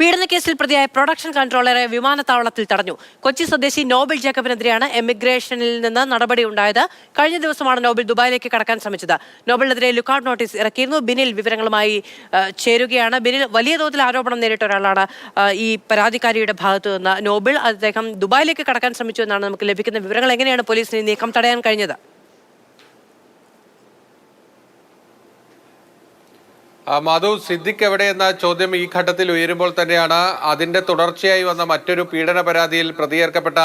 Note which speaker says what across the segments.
Speaker 1: പീഡനക്കേസിൽ പ്രതിയായ പ്രൊഡക്ഷൻ കൺട്രോളറെ വിമാനത്താവളത്തിൽ തടഞ്ഞു. കൊച്ചി സ്വദേശി നോബിൾ ജേക്കബിനെതിരെയാണ് എമിഗ്രേഷനിൽ നിന്ന് നടപടി ഉണ്ടായത്. കഴിഞ്ഞ ദിവസമാണ് നോബിൾ ദുബായിലേക്ക് കടക്കാൻ ശ്രമിച്ചത്. നോബിളിനെതിരെ ലുക്കൌട്ട് നോട്ടീസ് ഇറക്കിയിരുന്നു. ബിനിൽ വിവരങ്ങളുമായി ചേരുകയാണ്. ബിനിൽ, വലിയ തോതിൽ ആരോപണം നേരിട്ട ഒരാളാണ് ഈ പരാതിക്കാരിയുടെ ഭാഗത്തു നിന്ന് നോബിൾ. അദ്ദേഹം ദുബായിലേക്ക് കടക്കാൻ ശ്രമിച്ചു എന്നാണ് നമുക്ക് ലഭിക്കുന്ന വിവരങ്ങൾ. എങ്ങനെയാണ് പോലീസിന് നീക്കം തടയാൻ കഴിഞ്ഞത്?
Speaker 2: മധു, സിദ്ദിഖ് എവിടെയെന്ന ചോദ്യം ഈ ഘട്ടത്തിൽ ഉയരുമ്പോൾ തന്നെയാണ് അതിന്റെ തുടർച്ചയായി വന്ന മറ്റൊരു പീഡന പരാതിയിൽ പ്രതിയേർക്കപ്പെട്ട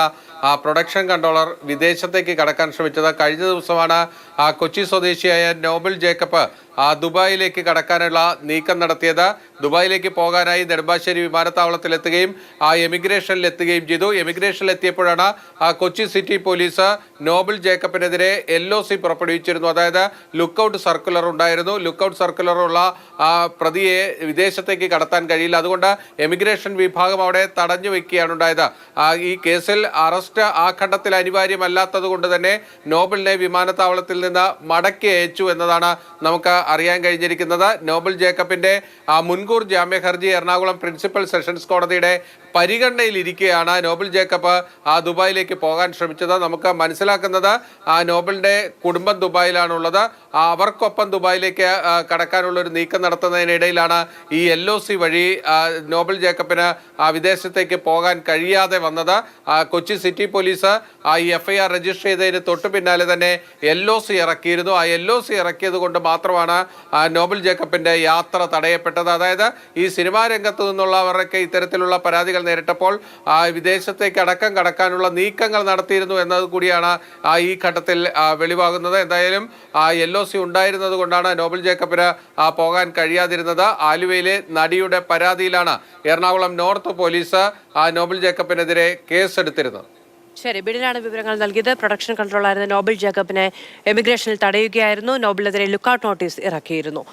Speaker 2: പ്രൊഡക്ഷൻ കൺട്രോളർ വിദേശത്തേക്ക് കടക്കാൻ ശ്രമിച്ചത്. കഴിഞ്ഞ ദിവസമാണ് കൊച്ചി സ്വദേശിയായ നോബിൾ ജേക്കബ് ദുബായിലേക്ക് കടക്കാനുള്ള നീക്കം നടത്തിയത്. ദുബായിലേക്ക് പോകാനായി നെടുമ്പാശ്ശേരി വിമാനത്താവളത്തിലെത്തുകയും എമിഗ്രേഷനിൽ എത്തുകയും ചെയ്തു. എമിഗ്രേഷനിൽ എത്തിയപ്പോഴാണ് കൊച്ചി സിറ്റി പോലീസ് നോബിൾ ജേക്കബിനെതിരെ LOC പുറപ്പെടുവിച്ചിരുന്നു. അതായത് ലുക്കൌട്ട് സർക്കുലർ ഉണ്ടായിരുന്നു. ലുക്കൌട്ട് സർക്കുലറുള്ള പ്രതിയെ വിദേശത്തേക്ക് കടത്താൻ കഴിയില്ല. അതുകൊണ്ട് എമിഗ്രേഷൻ വിഭാഗം അവിടെ തടഞ്ഞു വെക്കുകയാണ് ഉണ്ടായത്. ഈ കേസിൽ അറസ്റ്റ് ആ ഘട്ടത്തിൽ അനിവാര്യമല്ലാത്തത് കൊണ്ട് തന്നെ നോബിളിനെ വിമാനത്താവളത്തിൽ നിന്ന് മടക്കി അയച്ചു എന്നതാണ് നമുക്ക് അറിയാൻ കഴിഞ്ഞിരിക്കുന്നത്. നോബിൾ ജേക്കബിന്റെ മുൻകൂർ ജാമ്യ ഹർജി എറണാകുളം പ്രിൻസിപ്പൽ സെഷൻസ് കോടതിയുടെ പരിഗണനയിലിരിക്കെയാണ് നോബിൾ ജേക്കബ് ദുബായിലേക്ക് പോകാൻ ശ്രമിച്ചത്. നമുക്ക് മനസ്സിലാക്കുന്നത് നോബിളിന്റെ കുടുംബം ദുബായിലാണുള്ളത്. അവർക്കൊപ്പം ദുബായിലേക്ക് കടക്കാനുള്ള ഒരു നീക്കം നടത്തുന്നതിനിടയിലാണ് ഈ LOC വഴി നോബിൾ ജേക്കബിന് വിദേശത്തേക്ക് പോകാൻ കഴിയാതെ വന്നത്. കൊച്ചി സിറ്റി പോലീസ് ഈ FIR രജിസ്റ്റർ ചെയ്തതിന് തൊട്ടു പിന്നാലെ തന്നെ LOC ഇറക്കിയിരുന്നു. ആ LOC ഇറക്കിയത് കൊണ്ട് മാത്രമാണ് നോബിൾ ജേക്കബിന്റെ യാത്ര തടയപ്പെട്ടത്. അതായത് ഈ സിനിമാ രംഗത്ത് നിന്നുള്ളവരൊക്കെ ഇത്തരത്തിലുള്ള പരാതികൾ നേരിട്ടപ്പോൾ വിദേശത്തേക്ക് അടക്കം കടക്കാനുള്ള നീക്കങ്ങൾ നടത്തിയിരുന്നു എന്നത് കൂടിയാണ് ഈ ഘട്ടത്തിൽ വെളിവാകുന്നത്. എന്തായാലും LOC ഉണ്ടായിരുന്നത് കൊണ്ടാണ് നോബിൾ ജേക്കബിന് പോകാൻ കഴിയാതിരുന്നത്. ആലുവയിലെ നടിയുടെ പരാതിയിലാണ് എറണാകുളം നോർത്ത് പോലീസ് നോബിൾ ജേക്കബിനെതിരെ കേസെടുത്തിരുന്നത്.
Speaker 1: ശരി, ബിനിലാണ് വിവരങ്ങൾ നൽകിയത്. പ്രൊഡക്ഷൻ കൺട്രോളറായിരുന്ന നോബിൾ ജേക്കബിനെ എമിഗ്രേഷനിൽ തടയുകയായിരുന്നു. നോബിളിനെതിരെ ലുക്കൌട്ട് നോട്ടീസ് ഇറക്കിയിരുന്നു.